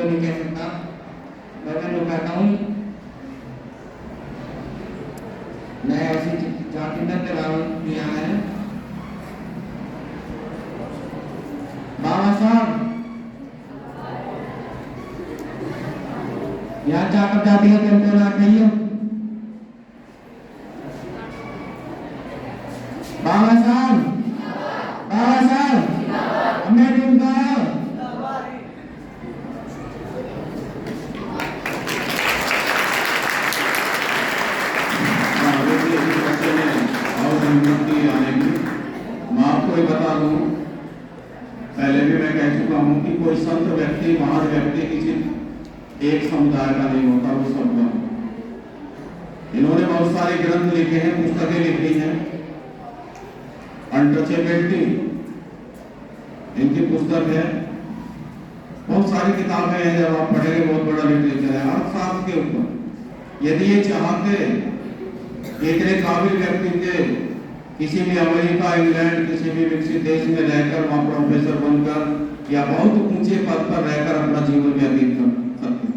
नहीं कह सकता। मैं जो कहता हूँ मैं ऐसी जाति में किया है। बाबा साहब यहाँ जाकर जाती है तुमको ना कहियो बाबा साहब हमें ढूंढता है। मैं आपको ये बता दूं, पहले भी मैं कह चुका हूं कि कोई संत व्यक्ति महान व्यक्ति किसी एक समुदाय का नहीं होता, वो सबका। इन्होंने बहुत सारे ग्रंथ लिखे हैं, पुस्तकें लिखी हैं। अनटचेबिलिटी इनकी पुस्तक है, बहुत सारी किताबें हैं, जब आप पढ़ेंगे बहुत बड़ा लिटरेचर है अर्थशास्त्र के ऊपर। यदि ये चाहते इतने काबिल व्यक्ति थे किसी भी अमेरिका इंग्लैंड किसी भी विकसित देश में रहकर वहां प्रोफेसर बनकर या बहुत ऊंचे पद पर रहकर अपना जीवन व्यतीत कर सकते,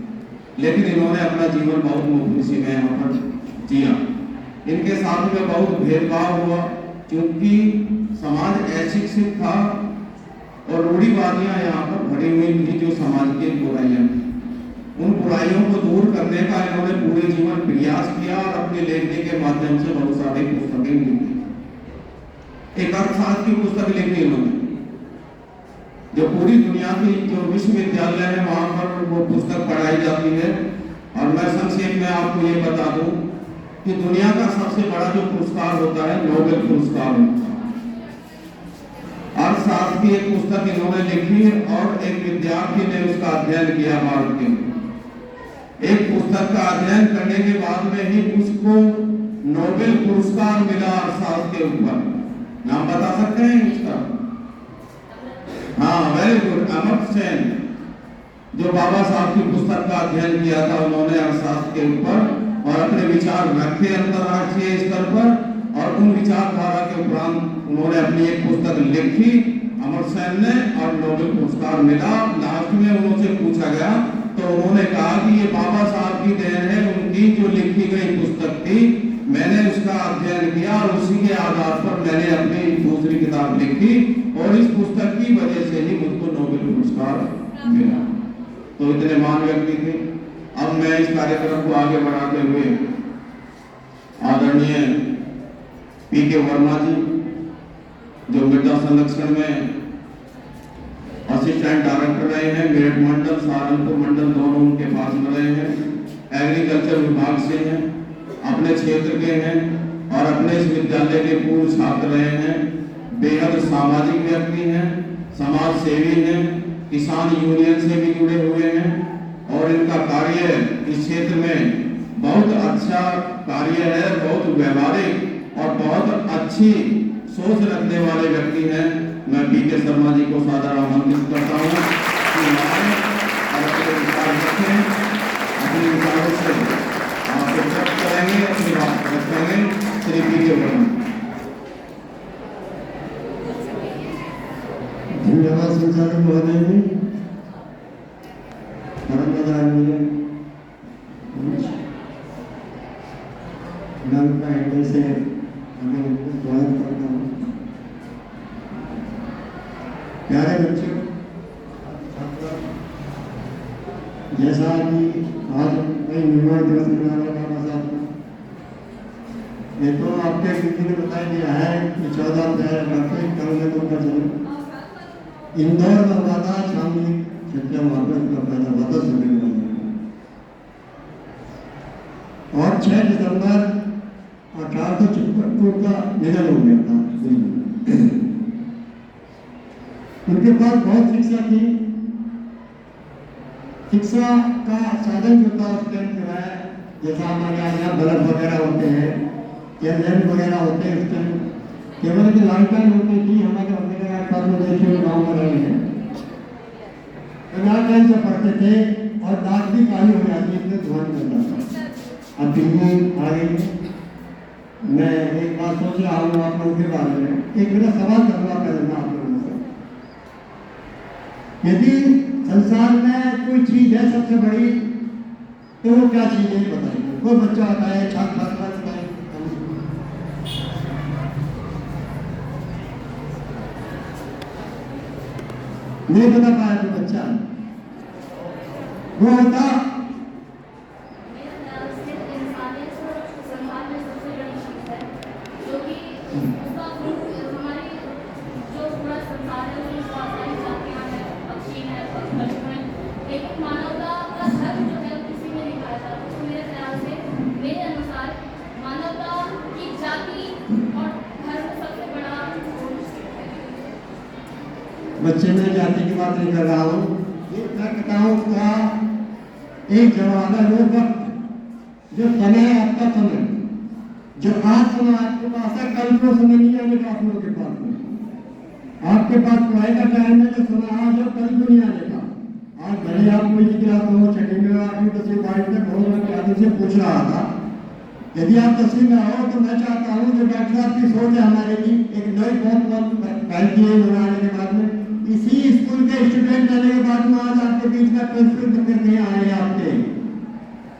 लेकिन इन्होंने अपना जीवन बहुत मुफ्त में यहाँ पर जिया। इनके साथ में बहुत भेदभाव हुआ क्योंकि समाज अशिक्षित था और रूढ़िवादियां यहाँ पर भरी हुई थी जो समाज की बुराइयां। उन बुराइयों को दूर करने का इन्होंने पूरे जीवन प्रयास किया और अपने लेखनी के माध्यम से बहुत सारी पुस्तकें लिखी। एक अर्थशास्त्र की पुस्तक लिखी इन्होंने, जो पूरी दुनिया की जो विश्वविद्यालय है वहां पर वो पुस्तक पढ़ाई जाती है। और मैं संक्षेप में आपको ये बता दूं कि दुनिया का सबसे बड़ा जो पुरस्कार होता है नोबेल पुरस्कार होता है। अर्थशास्त्र की एक पुस्तक इन्होंने लिखी और एक विद्यार्थी ने उसका अध्ययन किया भारत के। एक पुस्तक का अध्ययन करने के बाद में ही उसको नोबेल पुरस्कार मिला अर्थशास्त्र के ऊपर। नाम बता सकते हैं उसका? हाँ, वेरी गुड, अमर्त्य सेन, जो बाबा साहब की पुस्तक का अध्ययन किया था उन्होंने अर्थशास्त्र के ऊपर और अपने विचार रखे अंतरराष्ट्रीय स्तर पर। और उन विचारधारा के उपरांत उन्होंने अपनी एक पुस्तक लिखी अमर्त्य सेन ने और नोबेल पुरस्कार मिला। लास्ट में उनसे पूछा गया तो उन्होंने कहा कि ये बाबा साहब की देन है, उनकी जो लिखी गई पुस्तक थी, मैंने उसका अध्ययन किया और उसी के आधार पर मैंने अपनी दूसरी किताब लिखी और इस पुस्तक की वजह से ही मुझको नोबेल पुरस्कार मिला। तो इतने महान व्यक्ति थे। अब मैं इस कार्यक्रम को आगे बढ़ाते हुए आदरणीय पी.के. वर्मा जी, जो मृदा संरक्षण में असिस्टेंट डायरेक्टर रहे हैं, मेरठ मंडल सहारनपुर मंडल दोनों उनके पास में रहे हैं, एग्रीकल्चर विभाग से हैं, अपने क्षेत्र के हैं और अपने इस विद्यालय के पूर्व छात्र रहे हैं, बेहद सामाजिक व्यक्ति हैं, समाज सेवी हैं, किसान यूनियन से भी जुड़े हुए हैं और इनका कार्य इस क्षेत्र में बहुत अच्छा कार्य है, बहुत व्यवहारिक और बहुत अच्छी सोच रखने वाले व्यक्ति हैं। मैं पी.के. शर्मा जी को सादर आमंत्रित करता हूँ कि और अपने विचार रखें, अपने विचारों से आपको व्यक्त करेंगे, अपनी बात रखेंगे। श्री पी.के. वर्मा। धन्यवाद संचालक महोदय जी। से हमें स्वागत करता हूँ। प्यारे बच्चों, जैसा कि आज कई निर्माण दिवस मना रहा बाबा साहब का, ये तो आपके किसी ने बताया दिया है कि 14 अप्रैल कल में तो कर इंदौर में हुआ था, शामी छठा वहां पर उनका पैदा हुआ था सुनने में। और 6 दिसंबर 1854 को उनका निधन हो गया था। उनके पास बहुत शिक्षा थी। शिक्षा का साधन जो था उस टाइम जो है, जैसा हमारे यहाँ बल्ब वगैरह होते हैं या लैंप वगैरह होते हैं, उस टाइम केवल की लालटेन होती थी। हमारे पास में देखिए गाँव में रहे हैं, लालटेन से पढ़ते थे और दांत भी काली हो जाती है, धुआं करता था। अब बिजली आ गई। मैं एक बात सोच रहा हूँ आप लोगों के बारे में, एक मेरा सवाल करना पहले आप लोगों से। यदि संसार में कोई चीज है सबसे बड़ी, तो वो क्या चीज़ है बताइए। कोई बच्चा आता है छात्र नहीं बता पाया तो बच्चा वो होता बच्चे में जाति की बात नहीं कर रहा हूँ, मैं कहता हूँ उसका एक जवाब है, वो वक्त जो समय है आपका समय, जो आज समय आपके पास है, कल को समय नहीं आने का आप लोगों के पास में। आपके पास पढ़ाई का टाइम है, जो समय आज है कल को नहीं आने का। आज भले आप कोई क्लास हो, छठी में 8वीं 10वीं 12वीं तक हो, मैं आदमी से पूछ रहा था, यदि आप 10वीं में हो तो मैं चाहता हूँ जो डॉक्टर साहब की सोच है हमारे की, एक नई बहुत फैलती है बनाने के बाद में, इसी स्कूल के स्टूडेंट आने के बाद में आज आपके बीच में प्रिंसिपल बनकर नहीं आए हैं आपके,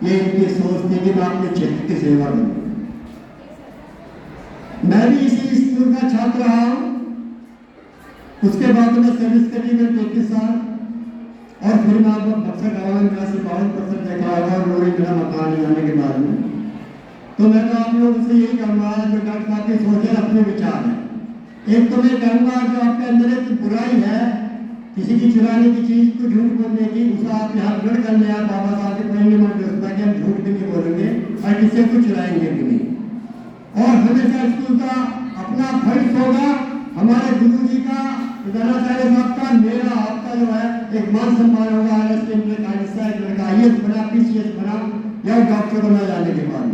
ये इनकी सोच थी कि मैं आपके क्षेत्र की सेवा करूं। मैं भी इसी स्कूल का छात्र रहा हूं, उसके बाद में सर्विस करी में 33 साल, और फिर मैं आपको बक्सर गाँव में 52% देखा होगा, और लोग मेरा मकान जाने के बाद में। तो मैं तो आप लोगों से यही कहूँगा, जो डॉक्टर साहब की सोच है, अपने विचार है। एक तो मैं कहूँगा जो आपके अंदर एक बुराई है, किसी की चुराने की चीज को झूठ बोलने की, उसे आप यहाँ दृढ़ कर ले, आप बाबा साहब के पहले मन में कि हम झूठ भी नहीं बोलेंगे और किसी को चुराएंगे भी नहीं। और हमेशा स्कूल का अपना फर्ज होगा, हमारे गुरु जी का, विधानाचार्य साहब का, मेरा आपका जो है एक मान सम्मान होगा। IAS बना, PCS बना या डॉक्टर बना जाने के बाद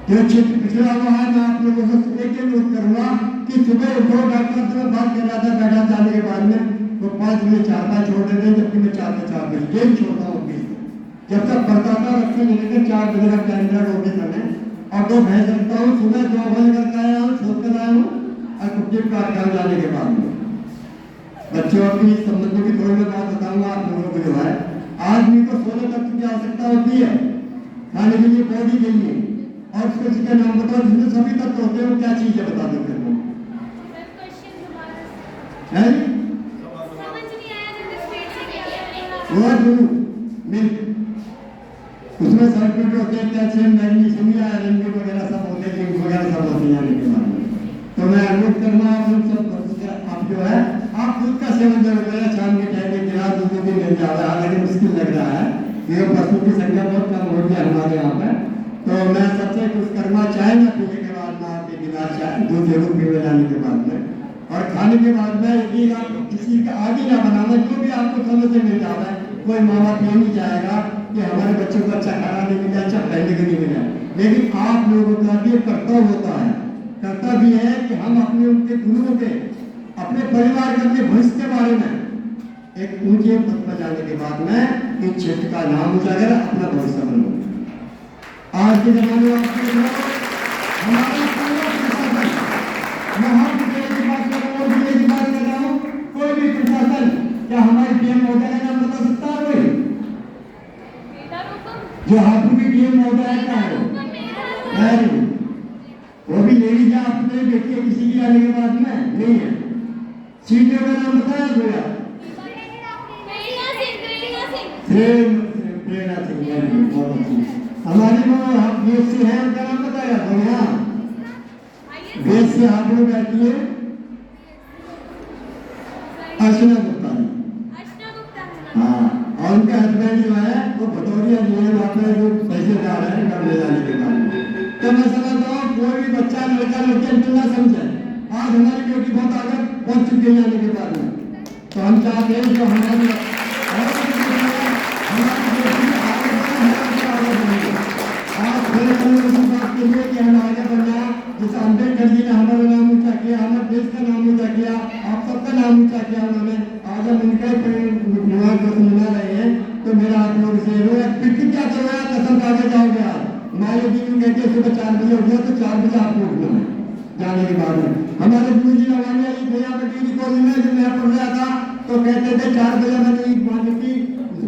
जो क्षेत्र पिछड़ा हुआ है, मैं आप लोगों से एक अनुरोध करूंगा कि सुबह उठो, डॉक्टर से बात कर रहा था बैठा जाने के बाद में, वो 5 बजे 4 छोड़ देते हैं, जबकि मैं 4 से 4 बजे गेम छोड़ता हूँ। जब तक पढ़ता था रखते लेकर 4 बजे का कैलेंडर होते समय, और 2 भैंस रखता हूँ, सुबह 2 बजे करके आया हूँ, छोड़ कर आया हूँ, और कुट्टी काट कर जाने के बाद में बच्चों की संबंधों की थोड़ी मैं बात बताऊंगा आप लोगों को। जो है आदमी को 16 तत्व की आवश्यकता होती है खाने के लिए, बॉडी के लिए, और उसको जिसका नाम बताओ जिसमें सभी तत्व होते हैं, वो क्या चीज है बता दो फिर वो मिल्क, उसमें सल्फेट होते हैं, कैल्शियम, मैग्नीशियम, आयरन वगैरह सब होते हैं, जिंक वगैरह सब होते हैं जाने के बाद में। तो मैं अनुरोध करना आप जो है आप दूध का सेवन जरूर करें, शाम के टाइम में गिलास दूध भी मिल जाता है, हालांकि मुश्किल लग रहा है, ये पशु की संख्या बहुत कम हो गई है हमारे यहाँ पर। तो मैं सबसे कुछ करना चाहे ना पीने के बाद में आपके गिलास चाय दूध जरूर पीने जाने के बाद में, और खाने के बाद में यदि आप किसी का आगे ना बनाना, जो भी आपको समय से मिल जाता है, कोई माँ बाप ये नहीं चाहेगा कि हमारे बच्चों को अच्छा खाना नहीं मिला, अच्छा पहनने को नहीं मिला, लेकिन आप लोगों का भी कर्तव्य होता है, कर्तव्य है कि हम अपने उनके गुरुओं के, अपने परिवार के, अपने भविष्य के बारे में एक ऊंचे पद पर जाने के बाद में इस क्षेत्र का नाम उजागर, अपना भविष्य बनो। आज के जमाने में हमारा बात कर रहा हूँ, कोई भी प्रशासन, क्या हमारे DM महोदय का नाम बता सकता है कोई? जो हाथों की DM महोदय का है वो भी ले लीजिए, आपने देखिए किसी की आने के बाद में नहीं है। सीनियर का नाम बताया भैया, प्रेरणा सिंह, बहुत अच्छी। हमारी वो BSc है, उनका नाम बताया भैया, BSc आप लोग बैठी है अर्चना गुप्ता जी, हाँ, और उनका हस्बैंड जो है वो भटौरिया जी है, वहाँ पे जो पैसे जा रहे हैं घर ले जाने के बाद। तो मैं समझता हूँ कोई भी बच्चा लड़का लड़की ना समझे, आज हमारी बेटी बहुत आगे पहुँच चुकी है जाने के बाद में, तो हम चाहते हैं जो हमारी बात के लिए कि हम आगे बढ़ जाए, जैसे अम्बेडकर जी ने हमारा नाम ऊंचा किया, हमारे देश का नाम ऊंचा किया, आप सबका नाम ऊंचा किया उन्होंने, आज हम उनका निर्माण को मना रहे हैं। तो मेरा आप लोग से क्या चल रहा है, कसम आगे जाओगे आप, हमारे दिन कहते हैं सुबह 4 बजे उठना, तो 4 बजे आपको उठना है जाने के बाद में। हमारे गुरु जी हमारे भैया बेटी कॉलेज में जब मैं पढ़ रहा था तो कहते थे 4 बजे मैंने ईद मानी थी,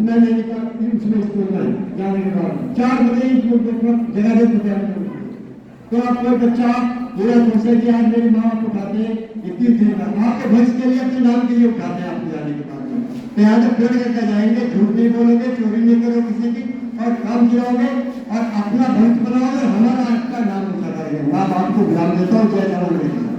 मैं नहीं निकाल उसमें स्कूल में जाने के बाद 4 बजे स्कूल को जगह दे तो आप कोई बच्चा पूरा सोचे कि आज मेरी माँ को उठाते इतनी देर आपके भविष्य के लिए अपने नाम के लिए उठाते हैं आपको जाने के बाद तो यहाँ तक पेड़ करके जाएंगे, झूठ नहीं बोलोगे, चोरी नहीं करोगे किसी की और काम गिराओगे और अपना भविष्य बनाओगे, हमारा आपका नाम ऊंचा करेंगे। माँ बाप को ध्यान देता हूँ। जय जवान जय किसान।